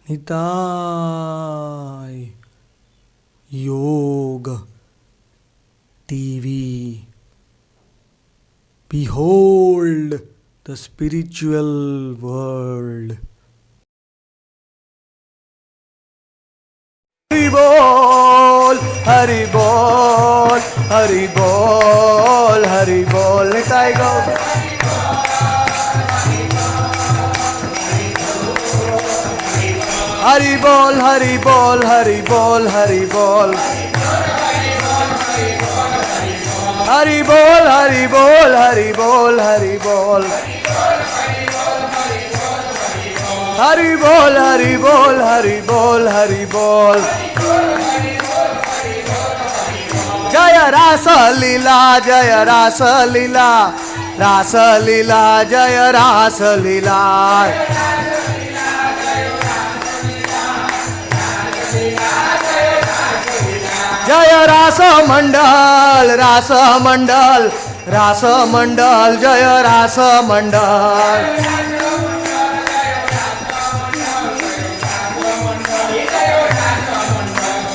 निताय योग TV. Behold the spiritual world. Hari Bol, Hari Bol, Hari Bol, Hari Bol. Nitai go. Hari Bol, Hari Bol, Hari Bol, Hari Bol. Hari Bol, Hari Bol, Hari Bol, Hari Bol. Hari Bol, Hari Bol, Hari Bol, Hari Bol. Jaya Rasa Leela, Jaya Rasa Leela, Rasa Leela, Jaya Rasa Leela. Jaya Rasa Mandal, Rasa Mandal, Rasa Mandal, Jaya Rasa Mandal.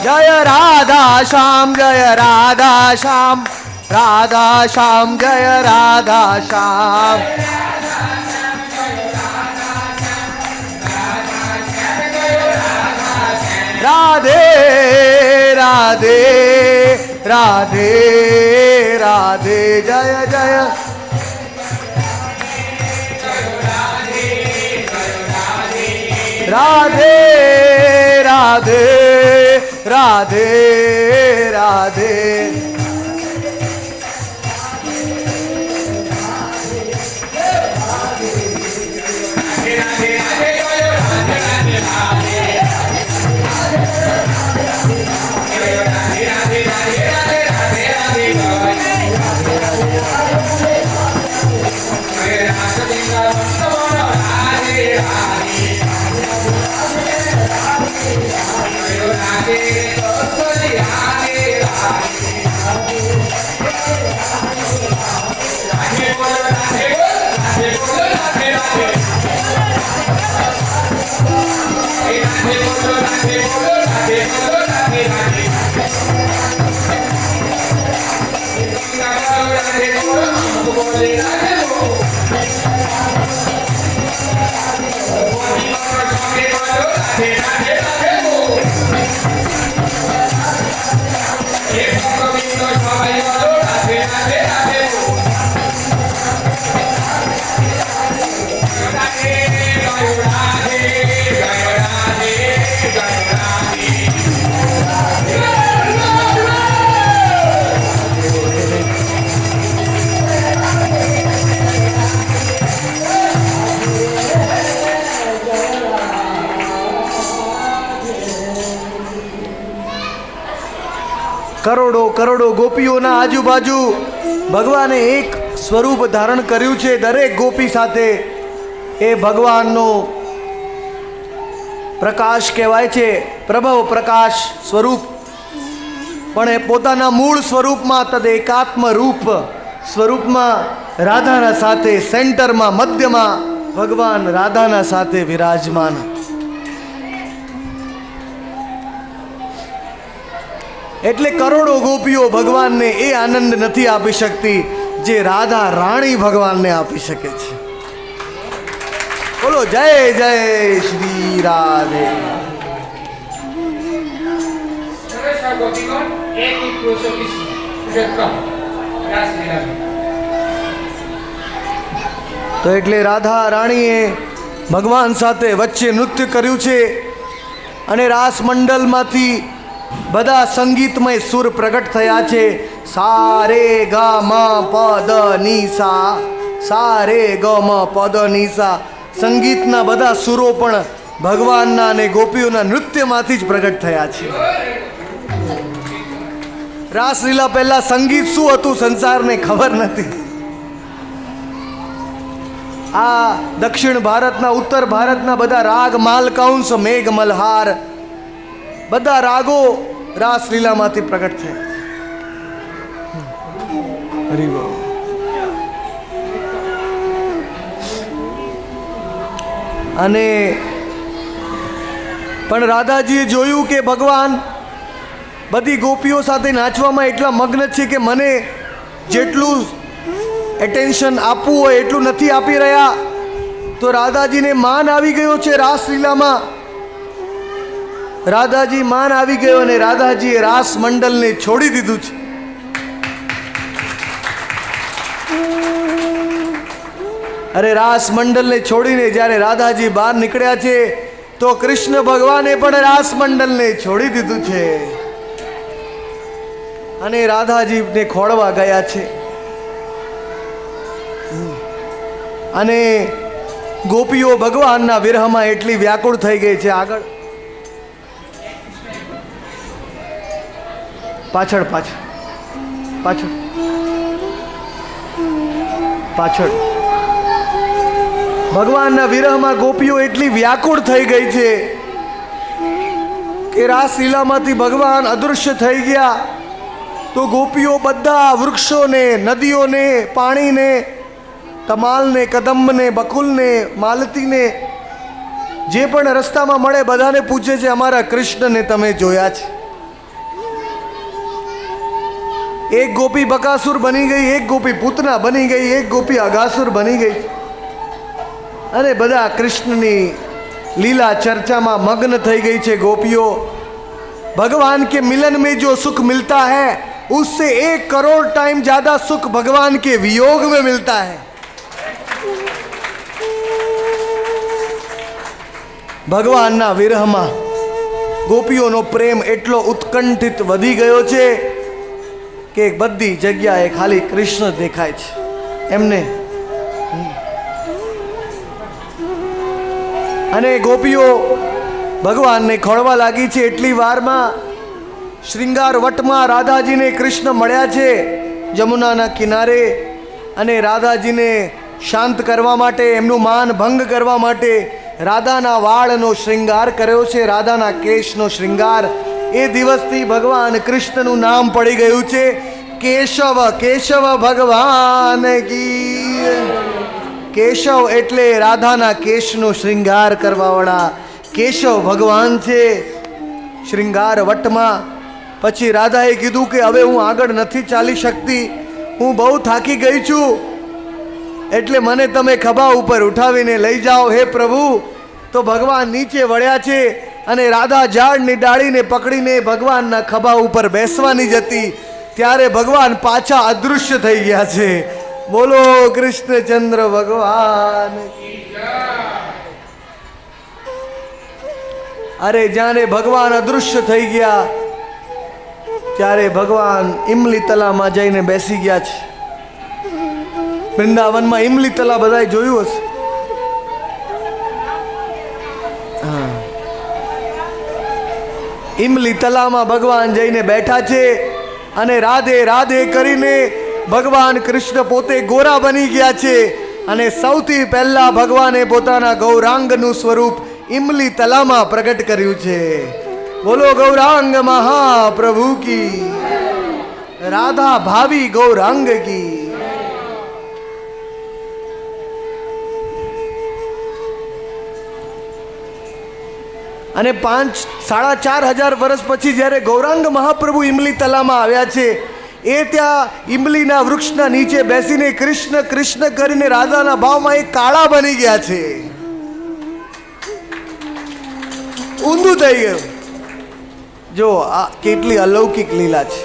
Jaya Radha Sham, Jaya Radha Sham, Radha Sham, Jaya Radha Sham. Radhe, Radhe, Radhe, Radhe, Jaya Jaya. Radhe, Radhe, Radhe, Radhe. કરોડો કરોડો ગોપીઓના આજુબાજુ ભગવાને એક સ્વરૂપ ધારણ કર્યું છે. દરેક ગોપી સાથે એ ભગવાનનો પ્રકાશ કહેવાય છે, પ્રભવ પ્રકાશ સ્વરૂપ. પણ એ પોતાના મૂળ સ્વરૂપમાં તદ એકાત્મ રૂપ સ્વરૂપમાં રાધાના સાથે સેન્ટરમાં મધ્યમાં ભગવાન રાધાના સાથે વિરાજમાન. એટલે કરોડો ગોપીઓ ભગવાનને એ આનંદ નથી આપી શકતી જે રાધા રાણી ભગવાનને આપી શકે છે. બોલો જય જય શ્રી રાધે. તો એટલે રાધા રાણીએ ભગવાન સાથે વચ્ચે નૃત્ય કર્યું છે અને રાસ મંડલમાંથી બધા સંગીતમય સુર પ્રગટ થયા છે. સારે ગ મ પદ નિસા, સારે ગ મ પદ નિસા. સંગીતના બધા સુરો પણ ભગવાનના અને ગોપીઓના નૃત્યમાંથી જ પ્રગટ થયા છે. રાસલીલા પહેલા સંગીત શું હતું સંસારને ખબર નથી. આ દક્ષિણ ભારતના ઉત્તર ભારતના બધા રાગ માલકાંસ મેઘ મલ્હાર બધા રાગો રાસલીલામાંથી પ્રગટ થયા. હરિ બોલ. અને પણ રાધાજીએ જોયું કે ભગવાન બધી ગોપીઓ સાથે નાચવામાં એટલા મગ્ન છે કે મને જેટલું એટેન્શન આપવું હોય એટલું નથી આપી રહ્યા. તો રાધાજીને માન આવી ગયો છે રાસલીલામાં. રાધાજી માન આવી ગયો અને રાધાજીએ રાસ મંડલને છોડી દીધું છે. અરે રાસ મંડલને છોડીને જ્યારે રાધાજી બહાર નીકળ્યા છે તો કૃષ્ણ ભગવાને પણ રાસ મંડલને છોડી દીધું છે અને રાધાજીને ખોળવા ગયા છે. અને ગોપીઓ ભગવાનના વિરહમાં એટલી વ્યાકુળ થઈ ગઈ છે. આગળ પાછળ પાછળ પાછળ પાછળ ભગવાનના વિરહમાં ગોપીઓ એટલી વ્યાકુળ થઈ ગઈ છે કે રાસલીલામાંથી ભગવાન અદૃશ્ય થઈ ગયા. તો ગોપીઓ બધા વૃક્ષોને, નદીઓને, પાણીને, તમાલને, કદંબને, બકુલને, માલતીને, જે પણ રસ્તામાં મળે બધાને પૂછે છે અમારા કૃષ્ણને તમે જોયા છે? એક ગોપી બકાસુર બની ગઈ, એક ગોપી પૂતના બની ગઈ, એક ગોપી અગાસુર બની ગઈ અને બધા કૃષ્ણની લીલા ચર્ચામાં મગ્ન થઈ ગઈ છે ગોપીઓ. भगवान के मिलन में जो सुख मिलता है उससे 1 करोड़ टाइम ज्यादा सुख भगवान के वियोग में मिलता है. ભગવાનના વિરહમાં ગોપીઓનો પ્રેમ એટલો ઉત્કંઠિત વધી ગયો છે કે બધી જગ્યાએ ખાલી કૃષ્ણ દેખાય છે એમને. અને ગોપીઓ ભગવાનને ખોળવા લાગી છે. એટલી વારમાં શ્રૃંગાર વટમાં રાધાજીને કૃષ્ણ મળ્યા છે જમુનાના કિનારે. અને રાધાજીને શાંત કરવા માટે, એમનું માન ભંગ કરવા માટે રાધાના વાળનો શ્રૃંગાર કર્યો છે, રાધાના કેશનો શ્રૃંગાર. એ દિવસથી ભગવાન કૃષ્ણનું નામ પડી ગયું છે કેશવ. કેશવ ભગવાન કી. કેશવ એટલે રાધાના કેશનો શ્રૃંગાર કરવાવાળા કેશવ ભગવાન છે શ્રૃંગાર વટમાં. પછી રાધાએ કીધું કે હવે હું આગળ નથી ચાલી શકતી, હું બહુ થાકી ગઈ છું, એટલે મને તમે ખભા ઉપર ઉઠાવીને લઈ જાઓ હે પ્રભુ. તો ભગવાન નીચે વળ્યા છે અને રાધા ઝાડની ડાળીને પકડીને ભગવાનના ખભા ઉપર બેસવાની જ હતી ત્યારે ભગવાન પાછા અદૃશ્ય થઈ ગયા છે. બોલો કૃષ્ણચંદ્ર ભગવાન. અરે જાણે ભગવાન અદૃશ્ય થઈ ગયા ત્યારે ભગવાન ઇમલી તલામાં જઈને બેસી ગયા છે. વૃંદાવનમાં ઇમલી તલા બધાએ જોયું હશે. ઇમલી તલામાં ભગવાન જઈને બેઠા છે અને રાધે રાધે કરીને ભગવાન કૃષ્ણ પોતે ગોરા બની ગયા છે. અને સૌથી પહેલા ભગવાને પોતાના ગૌરાંગનું સ્વરૂપ ઇમલી તલામાં પ્રગટ કર્યું છે. બોલો ગૌરાંગ મહાપ્રભુ કી, રાધા ભાવી ગૌરાંગ કી. અને 4,500 વર્ષ પછી જ્યારે ગૌરાંગ મહાપ્રભુ ઇમલી તલામાં આવ્યા છે એ ત્યાં ઇમલીના વૃક્ષના નીચે બેસીને કૃષ્ણ કૃષ્ણ કરીને રાધાના ભાવમાં એ કાળા બની ગયા છે. ઊંધું થઈ ગયું. જો આ કેટલી અલૌકિક લીલા છે.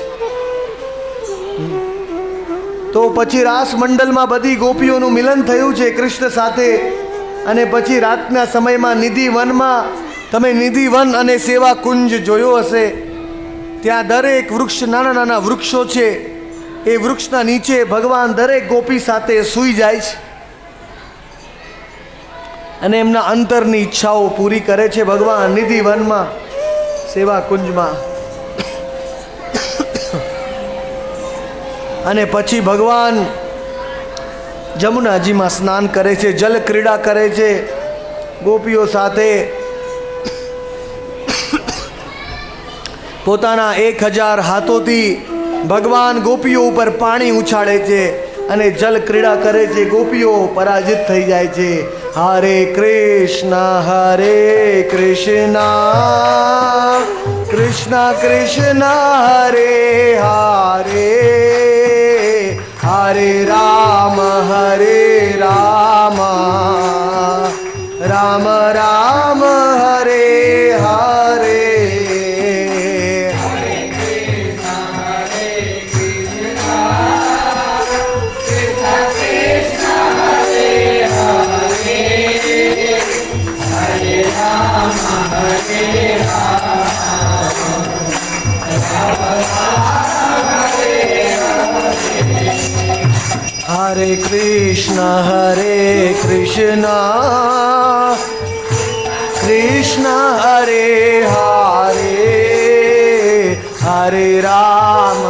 તો પછી રાસ મંડલમાં બધી ગોપીઓનું મિલન થયું છે કૃષ્ણ સાથે. અને પછી રાતના સમયમાં નિધિ વનમાં, તમે નિધિ વન અને સેવા કુંજ જોયો હશે, ત્યાં દરેક વૃક્ષ, નાના નાના વૃક્ષો છે, એ વૃક્ષના નીચે ભગવાન દરેક ગોપી સાથે સૂઈ જાય છે અને એમના અંતરની ઈચ્છાઓ પૂરી કરે છે ભગવાન નિધિ વનમાં, સેવા કુંજમાં. અને પછી ભગવાન જમુનાજીમાં સ્નાન કરે છે, જલ ક્રીડા કરે છે ગોપીઓ સાથે. પોતાના 1000 હાથોથી ભગવાન ગોપીઓ ઉપર પાણી ઉછાળે છે અને જલ ક્રીડા કરે છે. ગોપીઓ પરાજિત થઈ જાય છે, हरे कृष्णा कृष्णा कृष्णा हरे हरे, हरे राम राम राम हरे हरे। हरे कृष्णा कृष्णा हरे हरे, हरे राम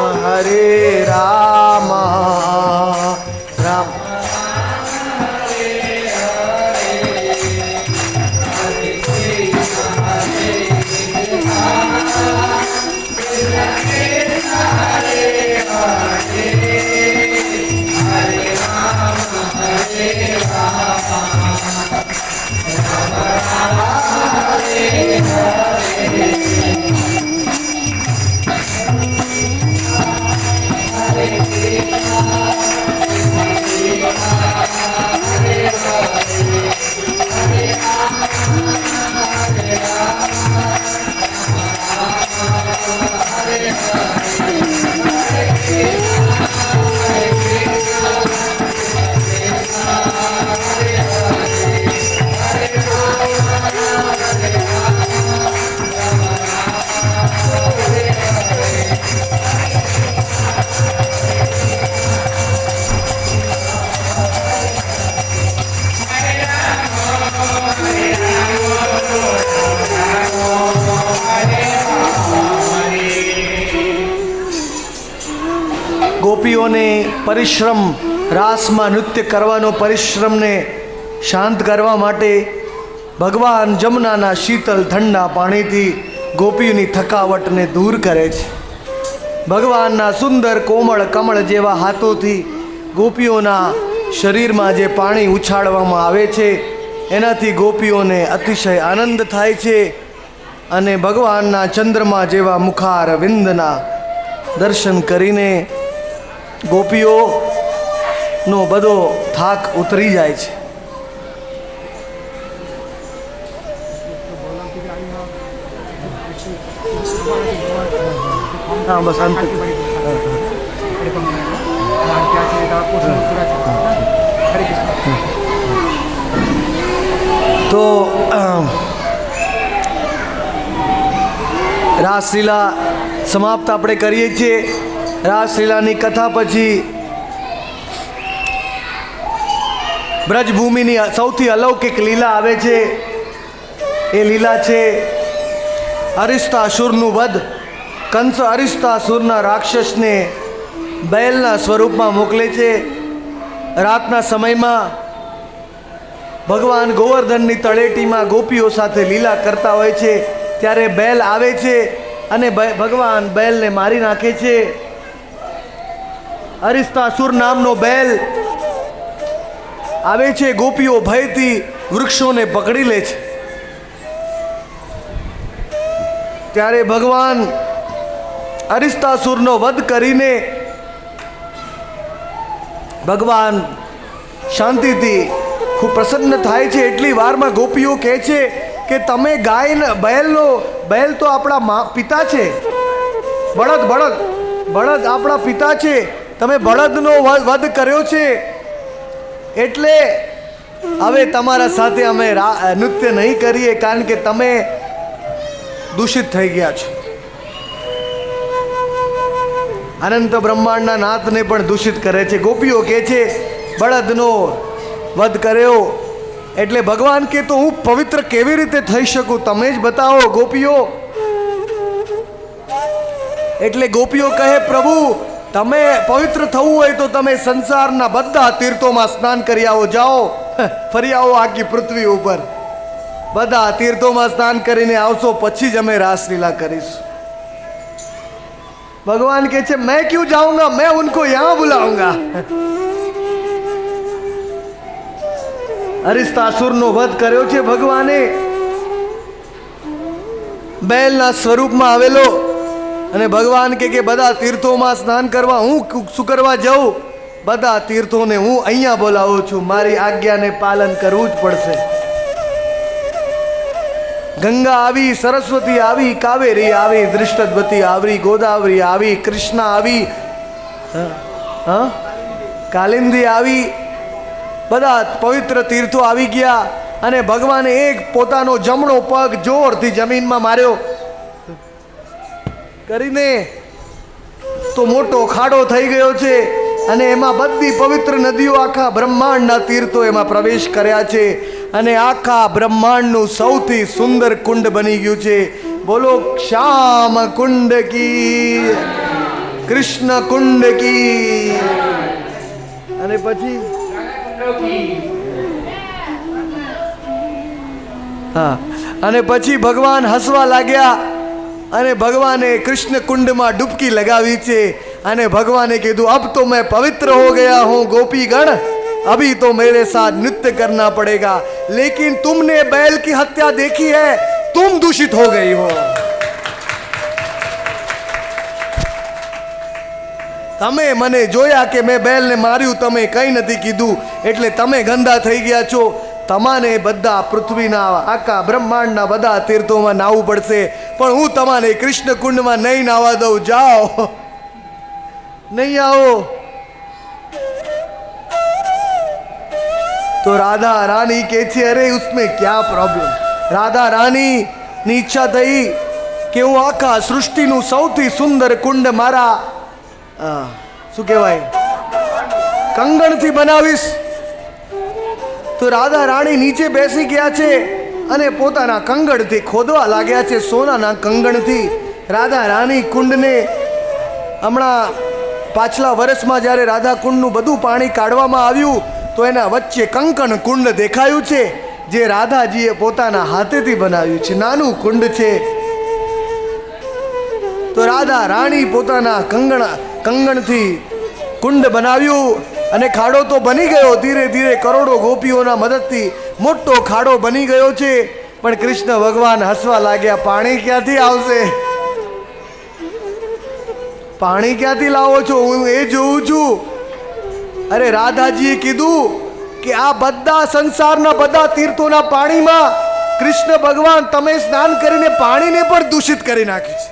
राम। ગોપીઓને પરિશ્રમ, રાસમાં નૃત્ય કરવાનો પરિશ્રમને શાંત કરવા માટે ભગવાન જમુનાના શીતલ ઠંડા પાણીથી ગોપીઓની થકાવટને દૂર કરે છે. ભગવાનના સુંદર કોમળ કમળ જેવા હાથોથી ગોપીઓના શરીરમાં જે પાણી ઉછાળવામાં આવે છે એનાથી ગોપીઓને અતિશય આનંદ થાય છે અને ભગવાનના ચંદ્રમા જેવા મુખાર વિંદના દર્શન કરીને ગોપીઓનો બધો થાક ઉતરી જાય છે. હા બસ અંત. તો રાસલીલા સમાપ્ત આપણે કરીએ છીએ. રાસલીલાની કથા પછી બ્રજભૂમિની સૌથી અલૌકિક લીલા આવે છે. એ લીલા છે અરિસ્તાસુરનું વધ. કંસ અરિસ્તાસુરના રાક્ષસને બેલના સ્વરૂપમાં મોકલે છે. રાતના સમયમાં ભગવાન ગોવર્ધનની તળેટીમાં ગોપીઓ સાથે લીલા કરતા હોય છે ત્યારે બેલ આવે છે અને ભગવાન બેલને મારી નાખે છે. અરિસ્તાસુર નામનો બેલ આવે છે. ગોપીઓ ભયથી વૃક્ષોને પકડી લે છે. ત્યારે ભગવાન અરિસ્તાસુરનો વધ કરીને ભગવાન શાંતિથી ખૂબ પ્રસન્ન થાય છે. એટલી વારમાં ગોપીઓ કહે છે કે તમે ગાય બેલ તો આપણા પિતા છે, બળદ આપણા પિતા છે, તમે બળદનો વધ કર્યો છે એટલે હવે તમારા સાથે અમે નૃત્ય નહીં કરીએ કારણ કે તમે દૂષિત થઈ ગયા છો. અનંત બ્રહ્માંડના નાથને પણ દૂષિત કરે છે. ગોપીઓ કહે છે બળદનો વધ કર્યો એટલે ભગવાન કે તો હું પવિત્ર કેવી રીતે થઈ શકું, તમે જ બતાવો ગોપીઓ. એટલે ગોપીઓ કહે પ્રભુ તમે પવિત્ર થવું હોય તો તમે સંસારના બધા તીર્થોમાં સ્નાન કરી આવો, જાઓ ફરી આવો આખી પૃથ્વી ઉપર, બધા તીર્થોમાં સ્નાન કરીને આવશો પછી જ અમે રાસલીલા કરીશું. भगवान कहते मैं क्यों जाऊंगा, मैं उनको यहां बुलाऊंगा. અરિસ્તાસુરનો વધ કર્યો છે ભગવાને. બેલના સ્વરૂપમાં આવેલો અને ભગવાન કે બધા તીર્થોમાં સ્નાન કરવા હું શું કરવા જાઉં? બધા તીર્થોને હું અહીંયા બોલાવું છું, મારી આજ્ઞાને પાલન કરવું જ પડશે. ગંગા આવી, સરસ્વતી આવી, કાવેરી આવી, દૃષ્ટદ્વતી આવી, ગોદાવરી આવી, કૃષ્ણા આવી, કાલિંદી આવી, બધા પવિત્ર તીર્થો આવી ગયા. અને ભગવાને એક પોતાનો જમણો પગ જોરથી જમીનમાં માર્યો કરીને તો મોટો ખાડો થઈ ગયો છે. અને એમાં બધી પવિત્ર નદીઓ, આખા બ્રહ્માંડના તીર્થો એમાં પ્રવેશ કર્યા છે. અને આખા બ્રહ્માંડનું સૌથી સુંદર કુંડ બની ગયું છે. બોલો શ્યામ કુંડ કી, કૃષ્ણ કુંડ કી. અને પછી અને પછી ભગવાન હસવા લાગ્યા અને ભગવાને કૃષ્ણ કુંડમાં ડૂબકી લગાવી છે. અને ભગવાને કીધું અબ તો मैं पवित्र हो गया हूँ गोपीगण, अभी तो मेरे साथ नृत्य करना पड़ेगा. लेकिन तुमने बैल की हत्या देखी है, तुम दूषित हो गई हो. તમે મને જોયા કે મેં બેલને માર્યું, તમે કંઈ નથી કીધું, એટલે તમે ગંદા થઈ ગયા છો. તમારે બધા પૃથ્વીના આખા બ્રહ્માંડના બધા તીર્થોમાં નાહવું પડશે, પણ હું તમારે કૃષ્ણ કુંડમાં નહીં નાહવા દઉં. જાઓ, નહીં આવો. તો રાધા રાની કહે છે અરે उसमें क्या प्रॉब्लम. રાધા રાની ની ઈચ્છા થઈ કે હું આખા સૃષ્ટિનું સૌથી સુંદર કુંડ મારા શું કહેવાય કંગણથી બનાવીશ. તો રાધા રાણી નીચે બેસી ગયા છે અને પોતાના કંગણથી ખોદવા લાગ્યા છે. સોનાના કંગણથી રાધા રાની કુંડને હમણાં પાછલા વર્ષમાં જ્યારે રાધા કુંડનું બધું પાણી કાઢવામાં આવ્યું તો એના વચ્ચે કંકણ કુંડ દેખાયું છે, જે રાધાજીએ પોતાના હાથેથી બનાવ્યું છે. નાનું કુંડ છે. તો રાધા રાણી પોતાના કંગણથી કુંડ બનાવ્યું અને ખાડો તો બની ગયો. ધીરે ધીરે કરોડો ગોપીઓના મદદથી મોટો ખાડો બની ગયો છે. પણ કૃષ્ણ ભગવાન હસવા લાગ્યા, પાણી ક્યાંથી આવશે? પાણી ક્યાંથી લાવો છો? હું એ જોઉં છું. અરે રાધાજીએ કીધું કે આ બધા સંસારના બધા તીર્થોના પાણીમાં કૃષ્ણ ભગવાન તમે સ્નાન કરીને પાણીને પણ દૂષિત કરી નાખ્યું છે.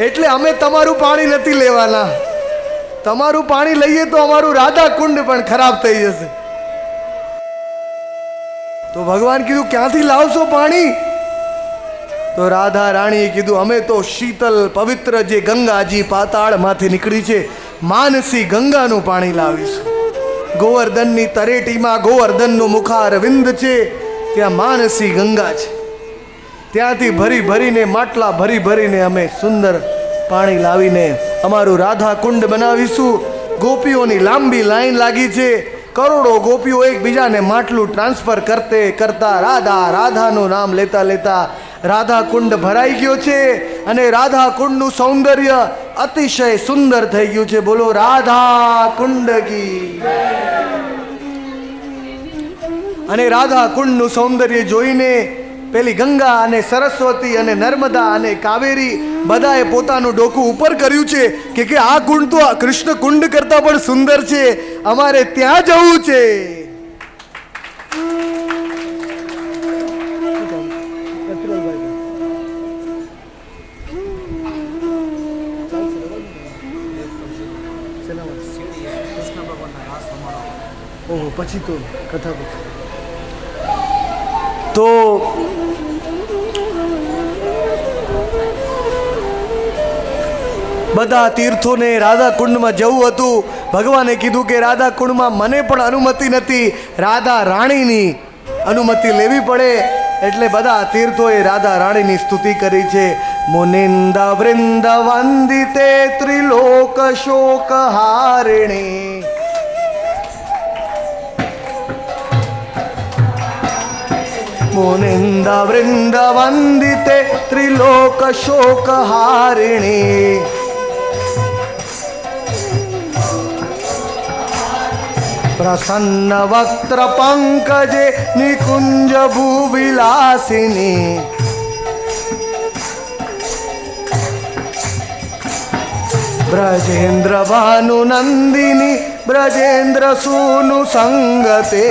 એટલે અમે તમારું પાણી નથી લેવાના. તમારું પાણી લઈએ તો અમારું રાધા કુંડ પણ ખરાબ થઈ જશે. તો ભગવાન કીધું ક્યાંથી લાવશો પાણી? તો રાધા રાણીએ કીધું અમે તો શીતલ પવિત્ર જે ગંગાજી પાતાળમાંથી નીકળી છે, માનસી ગંગાનું પાણી લાવીશું. ગોવર્ધનની તરેટીમાં ગોવર્ધનનું મુખારવિંદ છે, ત્યાં માનસી ગંગા છે. ત્યાંથી ભરી ભરીને માટલા ભરી ભરીને અમે સુંદર પાણી લાવીને અમારું રાધા કુંડ બનાવીશું. ગોપીઓની લાંબી લાઈન લાગી છે. કરોડો ગોપીઓ એકબીજાને માટલું ટ્રાન્સફર કરતા રાધા રાધાનું નામ લેતા લેતા રાધા કુંડ ભરાઈ ગયો છે. અને રાધા કુંડનું સૌંદર્ય અતિશય સુંદર થઈ ગયું છે. બોલો રાધા કુંડ કી. અને રાધા કુંડનું સૌંદર્ય જોઈને પેલી ગંગા અને સરસ્વતી અને નર્મદા અને કાવેરી બધાએ પોતાનું ડોકું ઉપર કર્યું છે કે આ કુંડ તો કૃષ્ણ કુંડ કરતા પણ સુંદર છે, અમારે ત્યાં જવું છે. પછી તો કથા તો બધા તીર્થોને રાધા કુંડમાં જવું હતું. ભગવાને કીધું કે રાધા કુંડમાં મને પણ અનુમતિ નથી, રાધા રાણીની અનુમતિ લેવી પડે. એટલે બધા તીર્થોએ રાધા રાણીની સ્તુતિ કરી છે. મુનિંદ વૃંદ વંદિતે ત્રિલોક શોક હારિણી, मुनिंद वृंद वंदिते त्रिलोक शोक हारिणी, प्रसन्न वक्त्र पंकजे निकुंज भूविलासिनी ब्रजेन्द्र भानु नंदिनी ब्रजेन्द्र सूनु संगते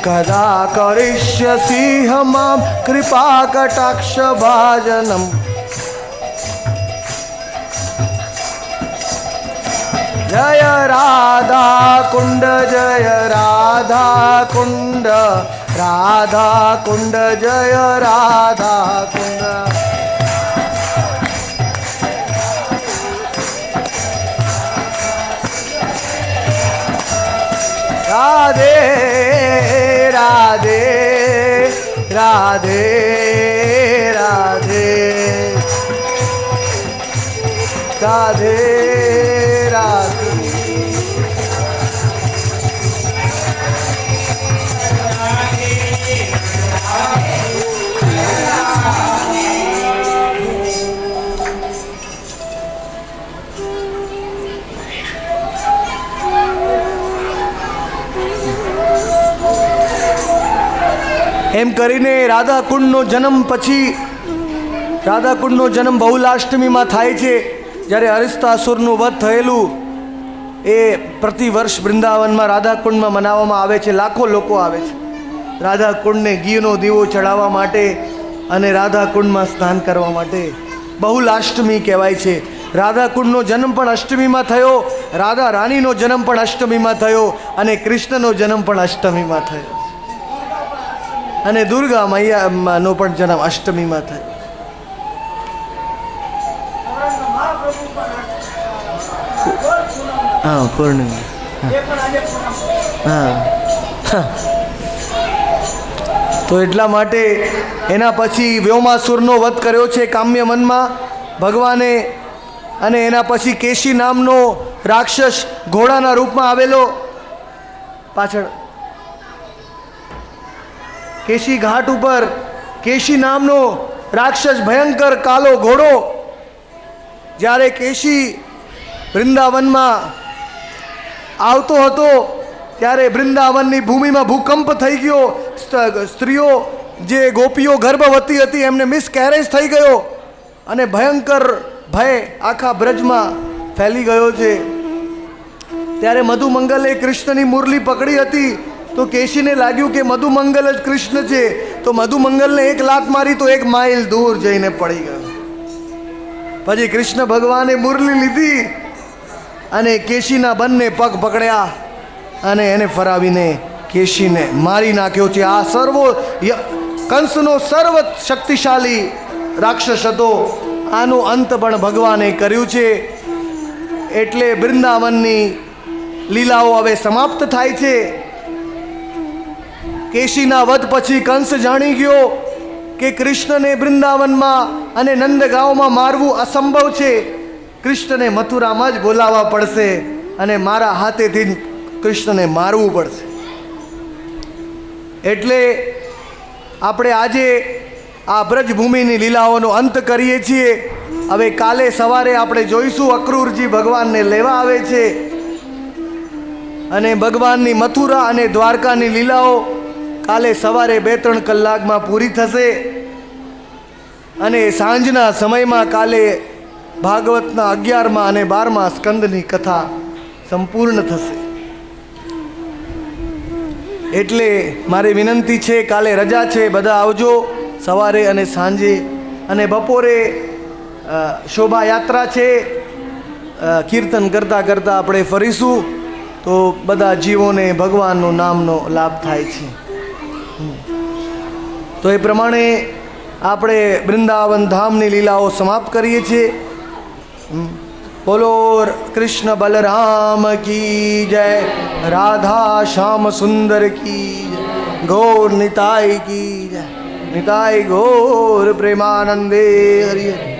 कदा करिष्यसि मां कृपा कटाक्ष भाजनम् जय राधा कुंड जय राधा कुंड राधा कुंड जय राधा कुंड राधे राधे राधे राधे राधे राधे એમ કરીને રાધાકુંડનો જન્મ પછી રાધાકુંડનો જન્મ બહુલાષ્ટમીમાં થાય છે. જ્યારે અરિસ્તાસુરનું વધ થયેલું એ પ્રતિવર્ષ વૃંદાવનમાં રાધાકુંડમાં મનાવવામાં આવે છે. લાખો લોકો આવે છે રાધાકુંડને ઘીનો દીવો ચડાવવા માટે અને રાધાકુંડમાં સ્નાન કરવા માટે. બહુલાષ્ટમી કહેવાય છે. રાધાકુંડનો જન્મ પણ અષ્ટમીમાં થયો, રાધા રાણીનો જન્મ પણ અષ્ટમીમાં થયો અને કૃષ્ણનો જન્મ પણ અષ્ટમીમાં થયો અને દુર્ગા મૈયાનો પણ જન્મ અષ્ટમીમાં થયો. હા પૂર્ણિમા. હા તો એટલા માટે એના પછી વ્યોમાસુરનો વધ કર્યો છે કામ્ય વનમાં ભગવાને. અને એના પછી કેશી નામનો રાક્ષસ ઘોડાના રૂપમાં આવેલો. પાછળ કેશી ઘાટ ઉપર કેશી નામનો રાક્ષસ ભયંકર કાલો ઘોડો જ્યારે કેશી વૃંદાવનમાં આવતો હતો ત્યારે વૃંદાવનની ભૂમિમાં ભૂકંપ થઈ ગયો. સ્ત્રીઓ જે ગોપીઓ ગર્ભવતી હતી એમને મિસકેરેજ થઈ ગયો અને ભયંકર ભય આખા બ્રજમાં ફેલી ગયો છે. ત્યારે મધુમંગલે કૃષ્ણની મુરલી પકડી હતી તો કેશીને લાગ્યું કે મધુમંગલ જ કૃષ્ણ છે. તો મધુમંગલને એક લાત મારી તો 1 માઇલ દૂર જઈને પડી ગયો. પછી કૃષ્ણ ભગવાને મુરલી લીધી અને કેશીના બંને પગ પકડ્યા અને એને ફરાવીને કેશીને મારી નાખ્યો છે. આ કંસનો સર્વ શક્તિશાળી રાક્ષસ હતો. આનું અંત પણ ભગવાને કર્યું છે. એટલે વૃંદાવનની લીલાઓ હવે સમાપ્ત થાય છે. કેશીના વધ પછી કંસ જાણી ગયો કે કૃષ્ણને વૃંદાવનમાં અને નંદગાંવમાં મારવું અસંભવ છે. કૃષ્ણને મથુરામાં જ બોલાવવા પડશે અને મારા હાથેથી કૃષ્ણને મારવું પડશે. એટલે આપણે આજે આ બ્રજભૂમિની લીલાઓનો અંત કરીએ છીએ. હવે કાલે સવારે આપણે જોઈશું અક્રૂરજી ભગવાનને લેવા આવે છે અને ભગવાનની મથુરા અને દ્વારકાની લીલાઓ કાલે સવારે 2-3 કલાકમાં પૂરી થશે અને સાંજના સમયમાં કાલે ભાગવતના 11મા અને 12મા સ્કંદની કથા સંપૂર્ણ થશે. એટલે મારી વિનંતી છે કાલે રજા છે, બધા આવજો સવારે અને સાંજે. અને બપોરે શોભાયાત્રા છે, કીર્તન કરતાં કરતાં આપણે ફરીશું તો બધા જીવોને ભગવાનનું નામનો લાભ થાય છે. તો એ પ્રમાણે આપણે વૃંદાવન ધામની લીલાઓ સમાપ્ત કરીએ છીએ. બોલો કૃષ્ણ બલરામ કી જય, રાધા શ્યામ સુંદર કી જય, ગૌર નિતાય કી જય, નિતાય ગૌર પ્રેમાનંદે હરિ હરિ.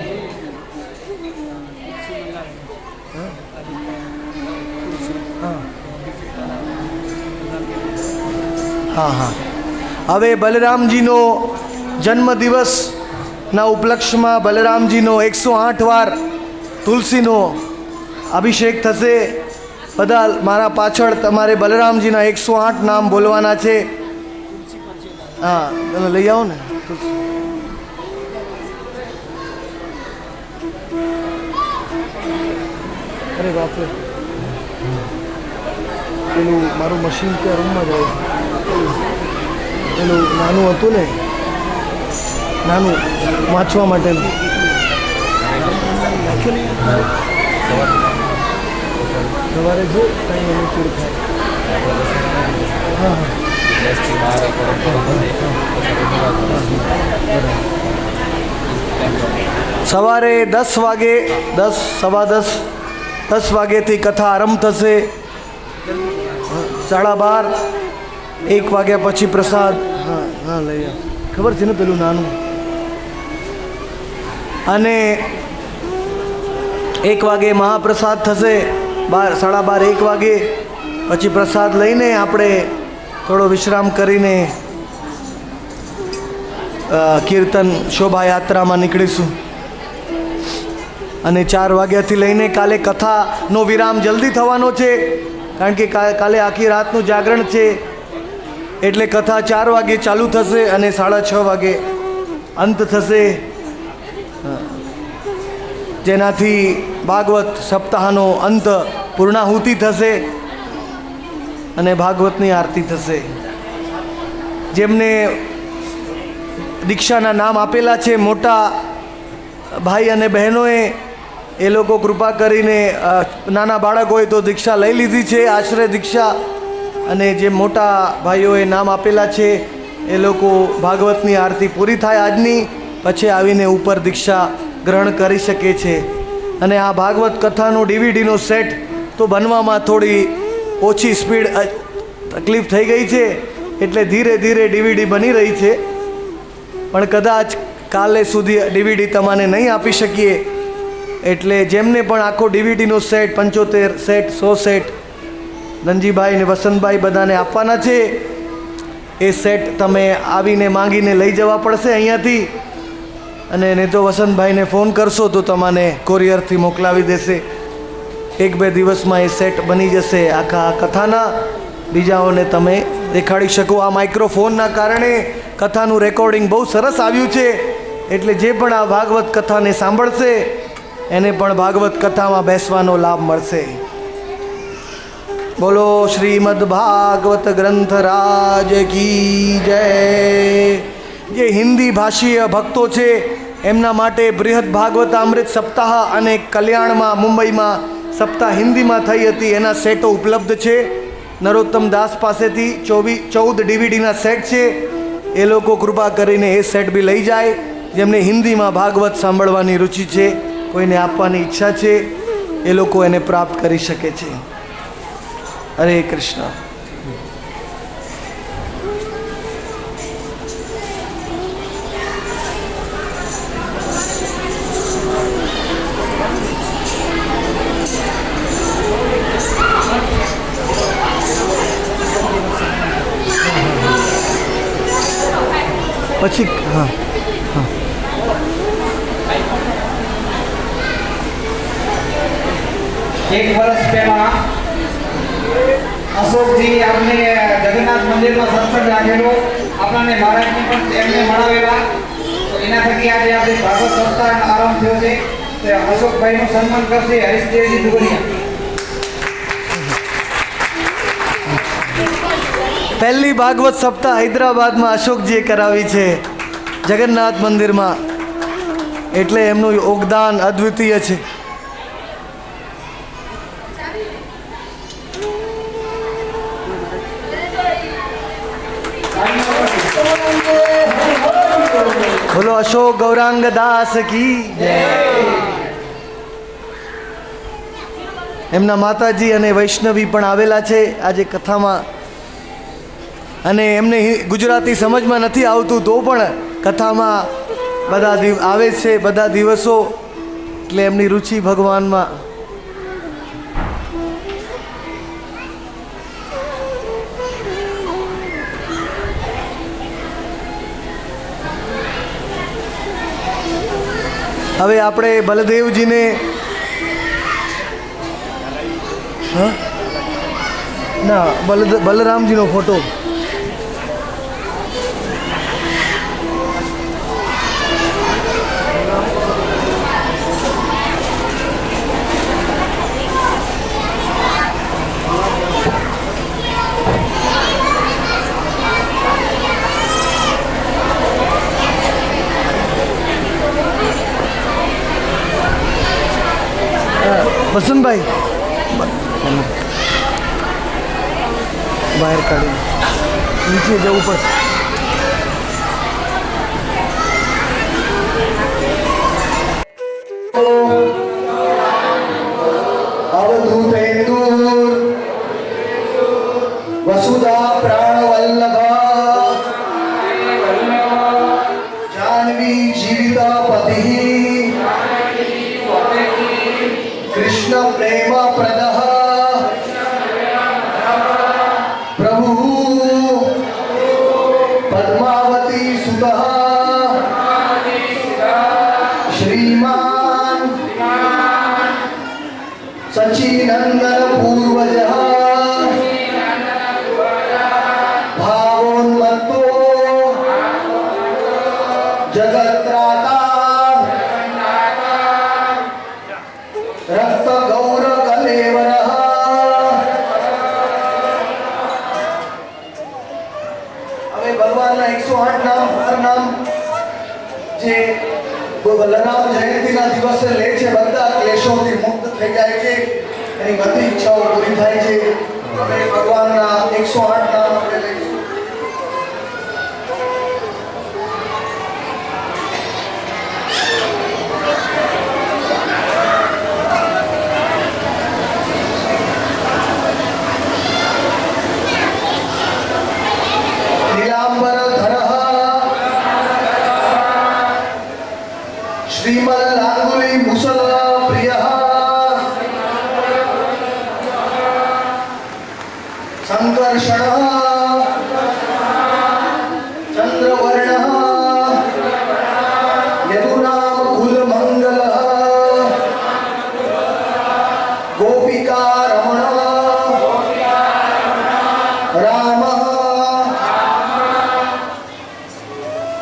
હા હા હવે બલરામજીનો જન્મદિવસના ઉપલક્ષમાં બલરામજીનો 108 વાર તુલસીનો અભિષેક થશે. બધા મારા પાછળ તમારે બલરામજીના 108 નામ બોલવાના છે. હા, તમે લઈ આવો ને. અરે બાપરે, પેલું મારું મશીન ત્યાં રૂમમાં જાય. પેલું નાનું હતું ને, નાનું વાંચવા માટેનું. સવારે જો કંઈ અનુકૂળ થાય. હા સવારે 10 વાગે, 10 સવા 10 વાગ્યાથી કથા આરંભ થશે. 12:30 1 વાગ્યા પછી પ્રસાદ. હા હા, લઈ આવ. ખબર છે ને પેલું નાનું. અને 1 વાગે મહાપ્રસાદ થશે. 12:30 1 વાગે પછી પ્રસાદ લઈને આપણે થોડો વિશ્રામ કરીને કીર્તન શોભાયાત્રામાં નીકળીશું. અને 4 વાગ્યાથી લઈને કાલે કથાનો વિરામ જલ્દી થવાનો છે, કારણ કે કાલે આખી રાતનું જાગરણ છે. એટલે કથા 4 વાગે ચાલુ થશે અને 6:30 વાગે અંત થશે, જેનાથી ભાગવત સપ્તાહનો અંત પૂર્ણાહુતિ થશે અને ભાગવતની આરતી થશે. જેમને દીક્ષાના નામ આપેલા છે મોટા ભાઈ અને બહેનોએ, એ લોકો કૃપા કરીને, નાના બાળક હોય તો દીક્ષા લઈ લીધી છે, આશ્રય દીક્ષા. અને જે મોટા ભાઈઓએ નામ આપેલા છે એ લોકો ભાગવતની આરતી પૂરી થાય આજની, પછી આવીને ઉપર દીક્ષા ગ્રહણ કરી શકે છે. અને આ ભાગવત કથાનો ડીવીડીનો સેટ તો બનવામાં થોડી ઓછી સ્પીડ તકલીફ થઈ ગઈ છે, એટલે ધીરે ધીરે ડીવીડી બની રહી છે. પણ કદાચ કાલે સુધી ડીવીડી તમને નહીં આપી શકીએ, એટલે જેમને પણ આખો ડીવીડીનો સેટ 75 સેટ 100 સેટ ધનજીભાઈ ને વસંતભાઈ બધાને આપવાના છે. એ સેટ તમે આવીને માંગીને લઈ જવા પડશે અહીંયાથી. અને નહીં તો વસંતભાઈને ફોન કરશો તો તમને કોરિયરથી મોકલાવી દેશે. 1-2 દિવસમાં એ સેટ બની જશે આખા કથાના. બીજાઓને તમે દેખાડી શકો. આ માઇક્રોફોનના કારણે કથાનું રેકોર્ડિંગ બહુ સરસ આવ્યું છે, એટલે જે પણ આ ભાગવત કથાને સાંભળશે એને પણ ભાગવત કથામાં બેસવાનો લાભ મળશે. બોલો શ્રીમદ ભાગવત ગ્રંથ રાજ કી જય. જે હિન્દી ભાષીય ભક્તો છે એમના માટે બૃહદ ભાગવતામૃત સપ્તાહ અને કલ્યાણમાં મુંબઈમાં સપ્તાહ હિન્દીમાં થઈ હતી, એના સેટો ઉપલબ્ધ છે. નરોત્તમ દાસ પાસેથી 14 ડીવીડીના સેટ છે. એ લોકો કૃપા કરીને એ સેટ બી લઈ જાય. જેમને હિન્દીમાં ભાગવત સાંભળવાની રુચિ છે, કોઈને આપવાની ઈચ્છા છે, એ લોકો એને પ્રાપ્ત કરી શકે છે. હરે કૃષ્ણ. પછી હા હા, એક વર્ષ પહેલા અશોકજી આપણે જગન્નાથ મંદિરમાં સત્સંગ રાખેલો, આપણને મહારાજને પણ એમને મળાવેલા. તો એના થકી આજે આપણે ભાગવત સપ્તાહ આરંભ થયો છે. તો અશોકભાઈનું સન્માન કરશે હરીશદેવજી દુગરિયા. પહેલી ભાગવત સપ્તાહ હૈદરાબાદમાં અશોકજીએ કરાવી છે જગન્નાથ મંદિરમાં, એટલે એમનું યોગદાન અદ્વિતીય છે. બોલો અશોક ગૌરાંગ દાસ કી જય. એમના માતાજી અને વૈષ્ણવી પણ આવેલા છે આજે કથામાં. અને એમને ગુજરાતી સમજમાં નથી આવતું તો પણ કથામાં બધા આવે છે બધા દિવસો, એટલે એમની રુચિ ભગવાનમાં. હવે આપણે બલદેવજીને હા ના બલરામજીનો ફોટો. વસંતભાઈ બહાર કાઢી નીચે જવું પડશે. અવધૂતેન્દુર વસુધા પ્રાણવલ્લભા જાહ્નવી જીવિતા પતિ कृष्ण प्रेम प्रद प्रभु पद्मावती सुत श्रीमान सचिनंदन पूर्वज भावोन्मत्तो जगत्राता रक्त गौर कलेवर હવે ભગવાનના 108 નામ 12 નામ જે બલરામ જયંતિના દિવસે લે છે બધા ક્લેશોથી મુક્ત થઈ જાય છે એની બધી ઈચ્છાઓ પૂરી થાય છે. હવે ભગવાનના 108 નામ આપણે લઈશું. श्रीमल्लांगुली मुसल प्रिय संकर्षण चंद्रवर्ण यदुनाम कुल मंगल गोपिका रमण राम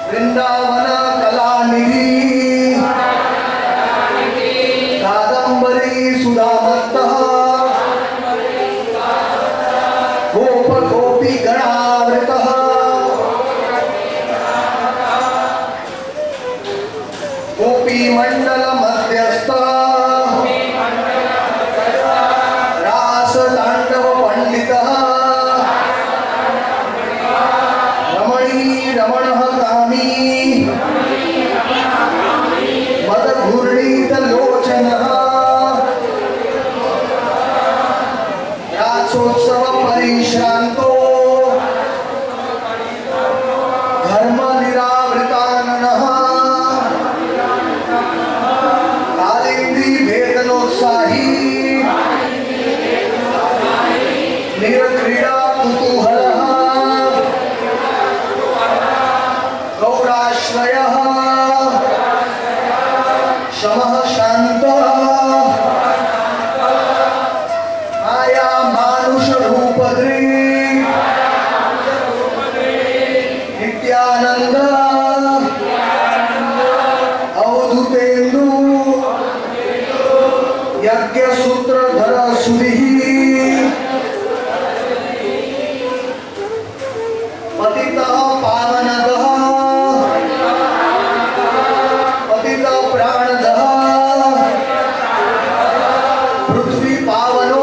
वृंदावन कलानिधि सुदामत्त गोप गोपी गणावृत गोपी मंडल मध्यस्थ रास तांडव पंडित रमणी रमण कामी मद घूर्णित लोचन रासोत्सव परिश्रांतो धर्म निरावृताननः कालिंदी वेदनोत्साही निरक्रीडा कुतूहलः गौराश्रयः शमः शान्तः माया मानुष रूपद्री नित्यानंद अवधूतेन्दु यज्ञ सूत्रधर सुधि पतितः पावनदः पतितः प्राणदः पृथ्वी पावनो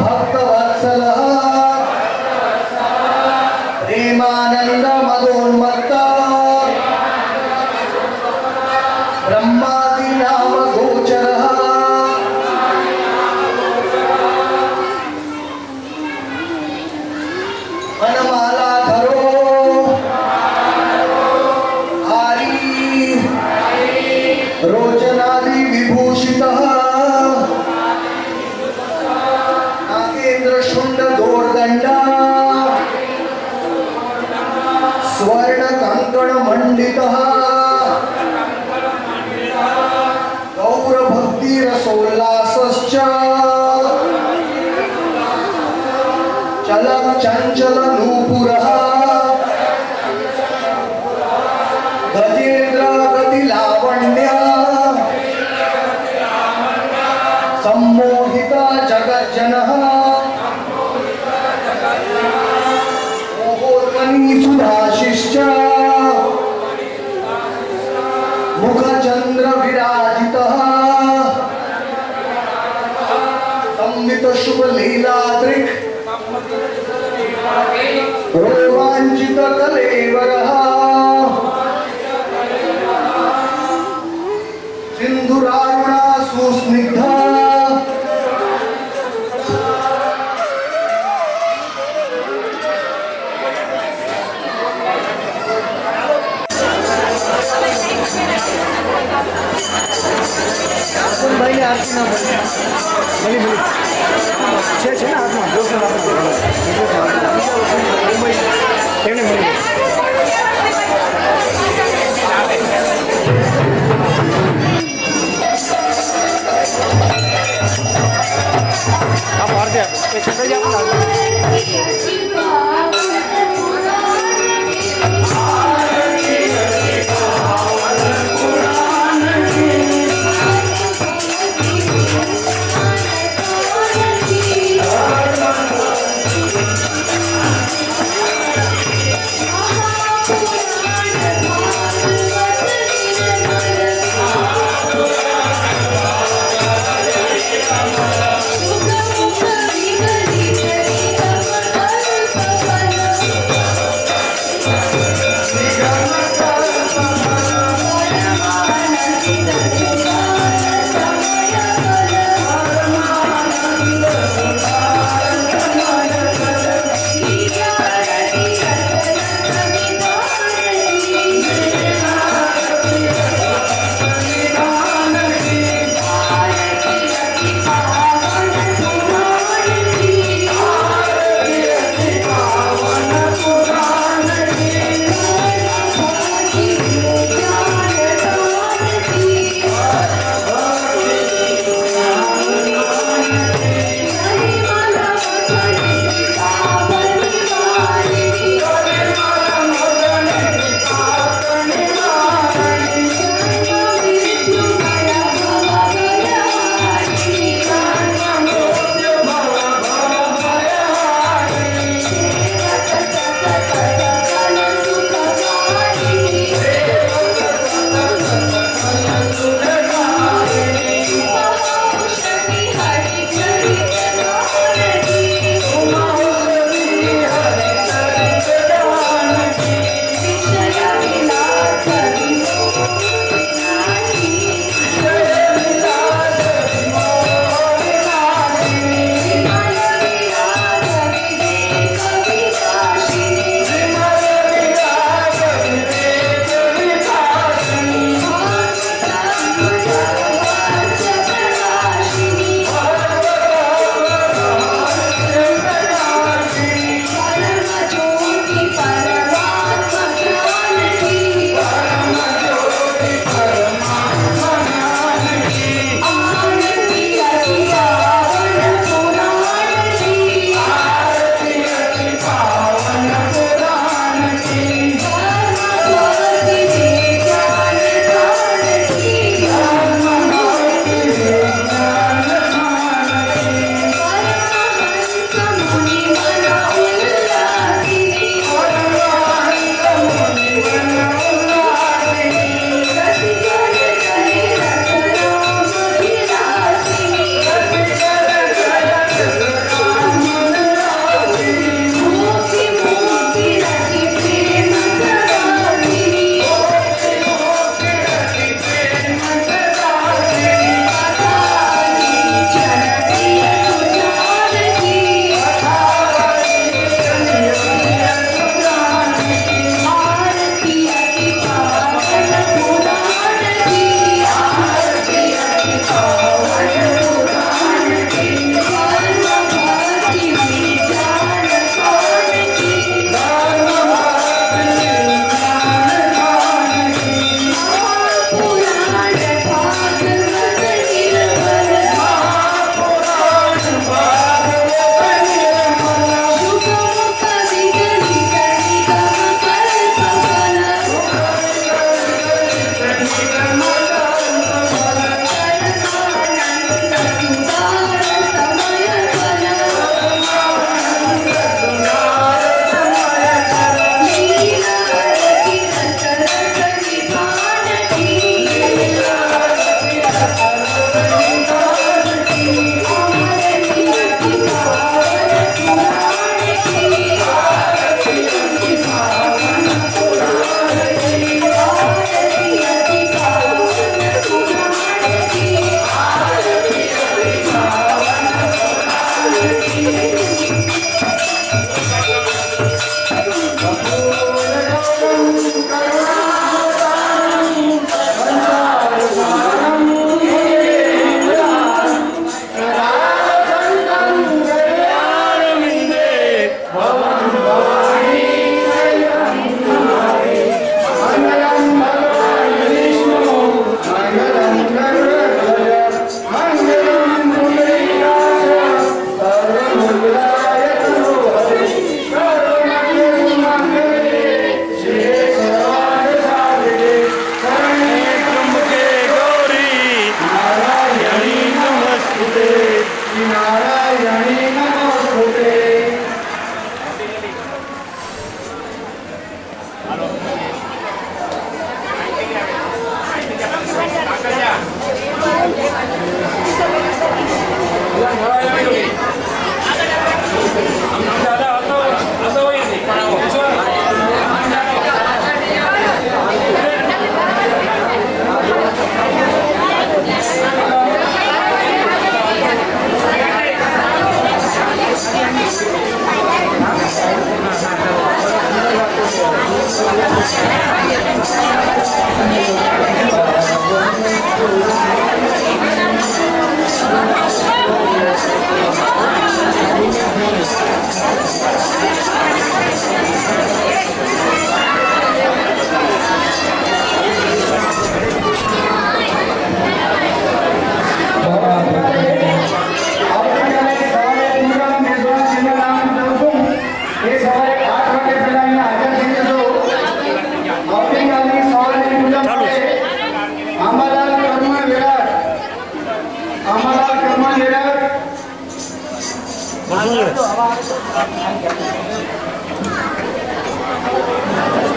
भक्तवत्सलः प्रेमानंद मदोन्मत्त ब्रह्मादि नाम गोचरः वनमालाधरो आरी रोचनादि विभूषितः नागेन्द्र शुंड दोर्दंडा स्वर्ण कंकण मंडितः गौर भक्ति सोल्लासश्च चलत् चञ्चल नूपुरः गजेन्द्र गति लावण्य सम्मोहिता जगज्जनः मोहोत्मनी सुभाषिश्च मुखचंद्र विराजितः संवित शुभ लीलादृक् रोमांचित कलेवरः सिंधुरारुणा सुस्निग्धा भाई ने आरती ना बोली बोली छे ना हाथ में दोस्त मुंबई तेने बोली आप आरती ये छत्र जी आप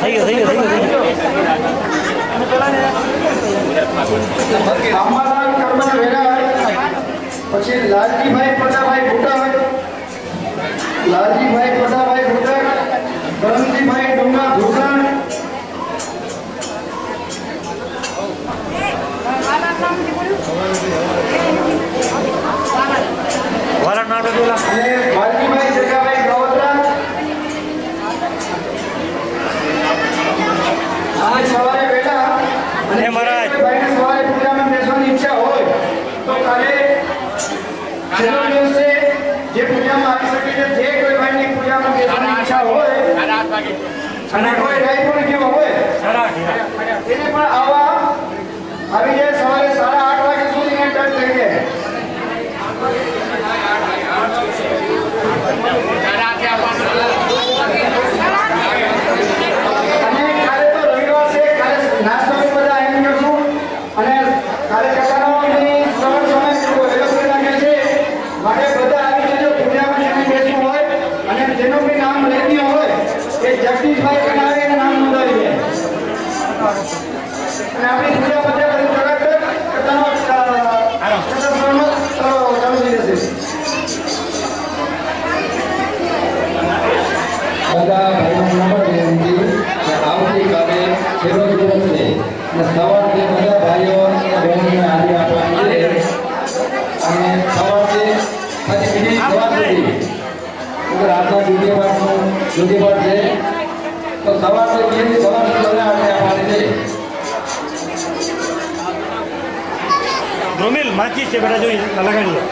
થઈ ગયો રામાલાલ કરમણ વેરા, પછી લાલજીભાઈ પટાભાઈ ભૂટર, લાલજીભાઈ પટાભાઈ ભૂટર, ધરમજીભાઈ ડુંગા ભૂષણ, અને વાલજીભાઈ જગાભાઈ ગવત્રા. આજે સવારે વહેલા અને ભાઈને સવારે પૂજામાં બેસવાની ઈચ્છા હોય તો કાલે છેલ્લો દિવસ છે, જે પૂજામાં આવી શકે છે, જે કોઈ ભાઈની પૂજામાં બેસવાની ઈચ્છા હોય અને કોઈ રાયપુર જેવો હોય એને પણ આવી જાય. સવારે 8:30 વાગ્યા સુધી એન્ટર થઈ જાય. અને કાલે તો રવિવાર છે, કાલે નાસ્તો બધા આવી જશું અને કાલે કથાની શ્રવણ સમય વહેલો કરી નાખે છે, માટે બધા આવી જજો. પૂજામાં જેને બેસવું હોય અને જેનું બી નામ લેતી હોય એ જગદીશભાઈ બનાવે એનું નામ નોંધાવી દે અને આપણી પૂજા બધા બધી તરત કથાનો ચાલુ થઈ જશે. બધા ભાઈઓને નંબર વિનંતી કે આવતીકાલે છેલ્લો દિવસ છે અને સવારથી બધા ભાઈઓ અને બહેનોને હાજરી આપવાની છે અને સવારથી પછી બીજી સવાર સુધી રાતના જુદી પાઠ છે તો સવારથી બીજી સવાર સુધી બધા હાજરી આપવાની છે. ધ્રુમિલ માચી છે બેટા, જોઈ લગાડી લો.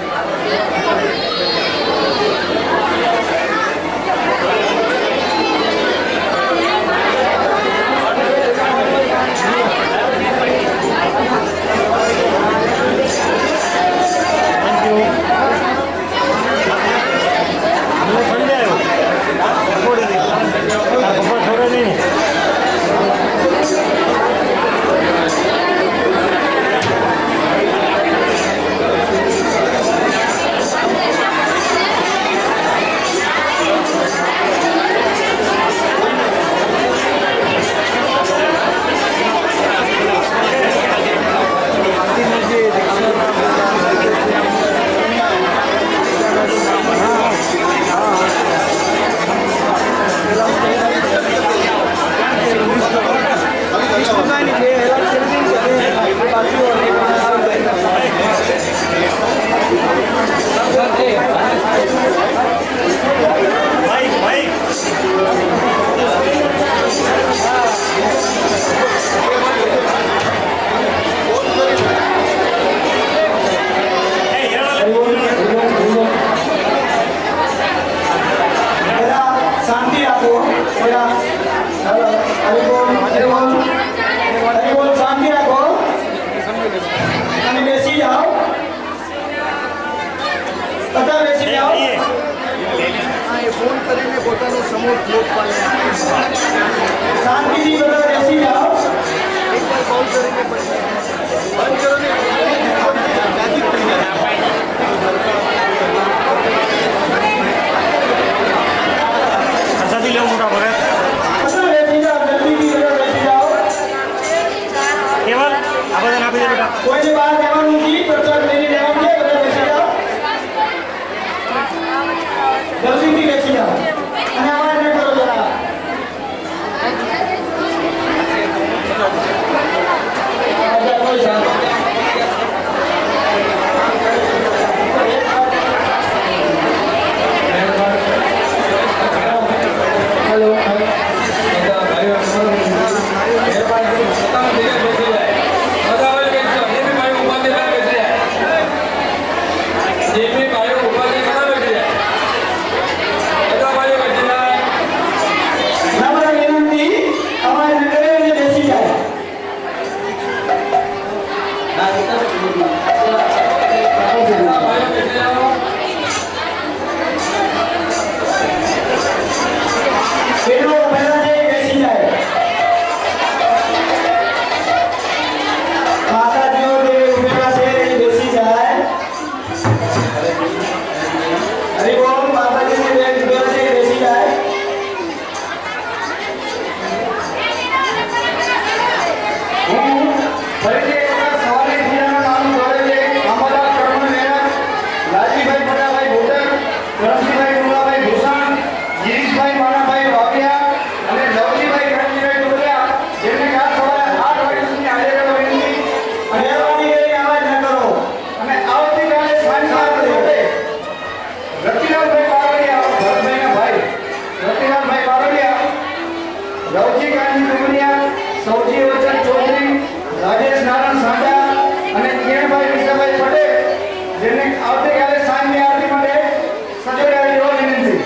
પોતાનો સમૂહ લોકપાલને આપે છે. શાંતિથી બધા બેસી જાઓ. એકવાર કોલ કરીને પછી બંધ કરો ને જાજી થઈ પ્રસાદી લેવું મોટા ભગત બધા બેસી જાઓ, જલ્દીથી બધા બેસી જાઓ. કેવલ આ બધાને આપી દે બેટા. કોઈને બહાર જવાનું નથી, પ્રસાદ લઈને જવાનું છે. બધા બેસી જાઓ, જલ્દીથી બેસી જાઓ અને અવાજ ન કરો જરા. બધા કોઈ શાંત. હેલો. બધા ભાઈઓ મહેરબાની કરી પોતાના જગ્યાએ બેસી જાય. બધા ભાઈઓ બેસી જાઓ. જે બી ભાઈઓ ઊભા છે બધા બેસી જાય. જે બી ભાઈઓ ઊભા છે બધા બેસી જાય. બધા ભાઈઓ બેસી જાય. નમ્ર વિનંતી, અવાજ ન કરે અને બેસી જાય. બધા ભાઈઓ બેસી જાઓ. બહેનો પહેલા છે એ બેસી જાય. માતાજીઓ જે ઉભેલા છે એ બેસી જાય. હરિબોલ. માતાજી જે ઉભેલા છે એ બેસી જાય. હું ફરીથી એક વખત સવારે ખીરાના નામ જોડે છે. આંબાલાલ કડમણ મહેનત, લાલજીભાઈ પટાભાઈ ભોટર, કરમજીભાઈ ડુંગરાભાઈ ભૂષણ, ગિરીશભાઈ માણાભાઈ વાવિયા અને લવજીભાઈ કરમજીભાઈ ડુંગરિયા, જેમને કાલ સવારે 8 વાગ્યા સુધી હાજર રહેવા વિનંતી. મહેરબાની કરીને અવાજ ન કરો. અને આવતીકાલે સાંજે આપણે રતિલાલભાઈ બારડિયા, ભરતભાઈના ભાઈ રતિલાલભાઈ બારડિયા, લવજી કાનજી ડુંગરિયા, સૌજી વચન ચૌધરી, રાજેશ નારાયણ સાંડા અને કિરણભાઈ વિશાભાઈ પટેલ, જેમને આવતીકાલે સાંજની આરતી માટે સજોડે આવી જવા વિનંતી.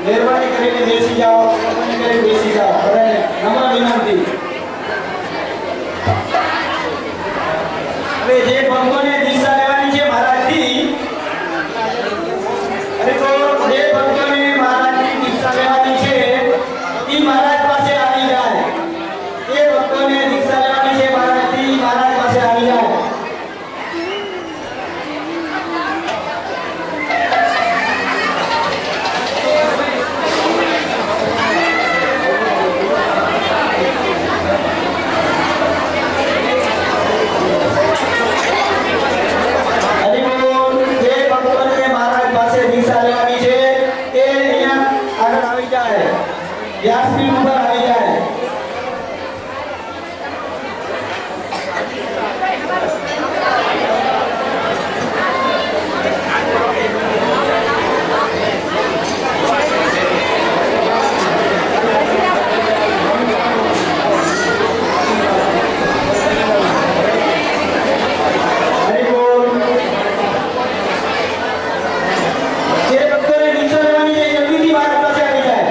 મહેરબાની કરીને બેસી જાઓ. મહેરબાની કરીને બેસી જાઓ. બધાને નમ્ર વિનંતી. હવે જે ભક્તોને દીક્ષા લેવાની છે મહારાજથી, અરે તો જે ભક્તોને મહારાજની દીક્ષા લેવાની છે એ મહારાજ પાસે આવી જાય. જે ભક્તોને દીક્ષા લેવાની છે મહારાજથી, મહારાજ પાસે આવી જાય. હરિબોલ. જે ભક્તોને મહારાજ પાસે દીક્ષા લેવાની છે એ અહીંયા આગળ આવી જાય. વ્યાસપીઠ ઉપર આવી જાય. હરિબોલ. જે ભક્તોને દીક્ષા લેવાની છે જલ્દીથી મહારાજ પાસે આવી જાય.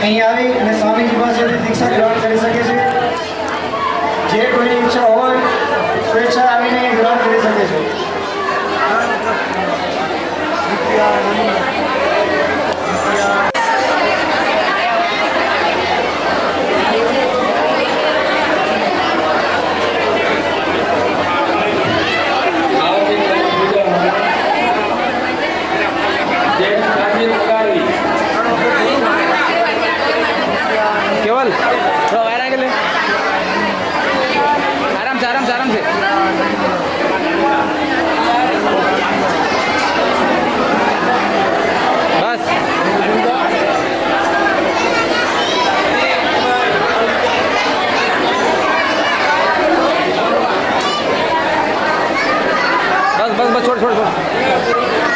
અહીં આવી અને સ્વામીજી પાસેથી દીક્ષા ગ્રહણ કરી શકે છે. જે કોઈની ઈચ્છા હોય સ્વેચ્છા આવીને ગ્રહણ કરી શકે છે. केवल थोड़ा बाहर आके ले आराम से आराम से आराम से बस बस बस बस छोड़ छोड़ छोड़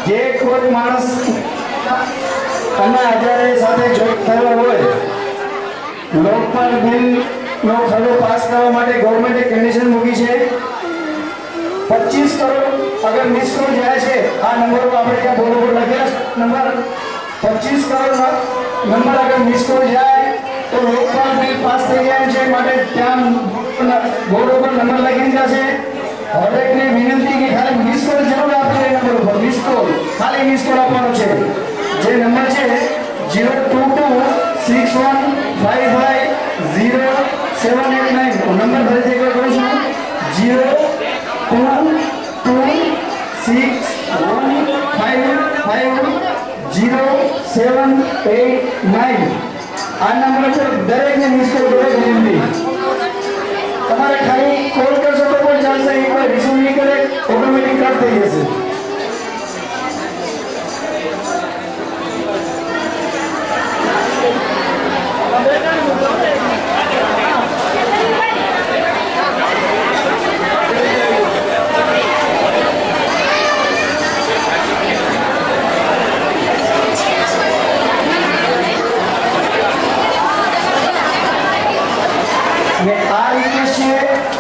જે કોઈ માણસ હજારે સાથે જોઈન્ટ થયો હોય લોકપાલ બિલનો ખરડો પાસ કરવા માટે ગવર્મેન્ટે કન્ડિશન મૂકી છે 25 કરોડ અગર મિસ કોલ જાય છે આ નંબર પર આપણે ત્યાં બોર્ડ ઉપર લખ્યા નંબર 25 કરોડ નંબર અગર મિસ કોલ જાય તો લોકપાલ બિલ પાસ થઈ જાય છે માટે ત્યાં બોર્ડ ઉપર નંબર લખી દીધા છે હરેકને વિનંતી કે ખાલી મિસ કોલ જરૂર આપજો એ નંબર ઉપર મિસ કોલ ખાલી મિસ કોલ આપવાનો છે જે નંબર છે 02261550789 નંબર ફરીથી એકવાર કરું છું 02261550789 આ નંબર પર દરેકને મિસ કોલ કરો વિનંતી તમારે ખાલી કોલ કરશો તો પણ ચાલશે એકવાર રિસીવ નહીં કરે ઓટોમેટિક કટ થઈ જશે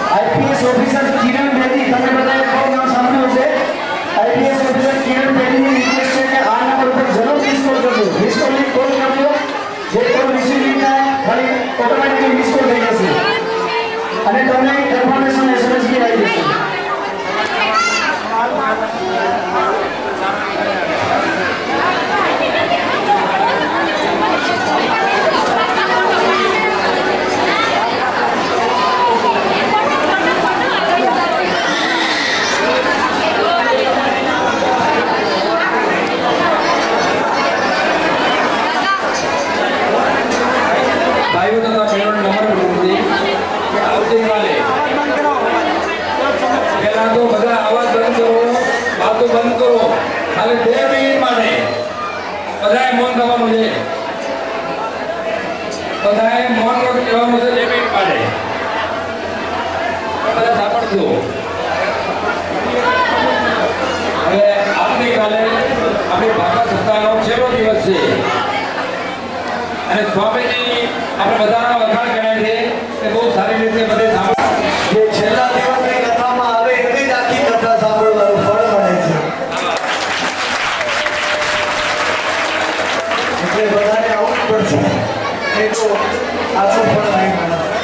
आईपीएस ऑफिसर किरण बेदी તમે બધાએ કોણ નામ સાંભળ્યું છે આઈપીએસ ઓફિસર કિરણ બેદીની રિક્વેસ્ટ છે કે આ નંબર પર જરૂર મિસ કોલ કરજો મિસ કોલ ની કોલ કરજો જે કોલ રિસીવ નહીં થાય ખાલી અને તમને કન્ફર્મેશન SMS બી આવી જશે. ભાઈઓ તથા બહેનોને નમ્ર વિનંતી કે આવતીકાલે પહેલા તો બધા અવાજ બંધ કરો, વાતો બંધ કરો, ખાલી 2 મિનિટ માટે બધાએ મૌન થવાનું છે. બધાએ મૌન કહેવાનું છે 2 મિનિટ માટે. બધા સાંભળજો. હવે આવતીકાલે આપણી ભાગવત સપ્તાહનો છેલ્લો દિવસ છે અને સ્વામીજી આપણે બધાના વખાણ કર્યા છે કે બહુ સારી રીતે બધે સાંભળ. જે છેલ્લા દિવસની કથામાં આવે એની જ આખી કથા સાંભળવાનું ફળ મળે છે. એટલે બધાને આવું જ પડશે, નહીં તો આખું ફળ નહીં મળે.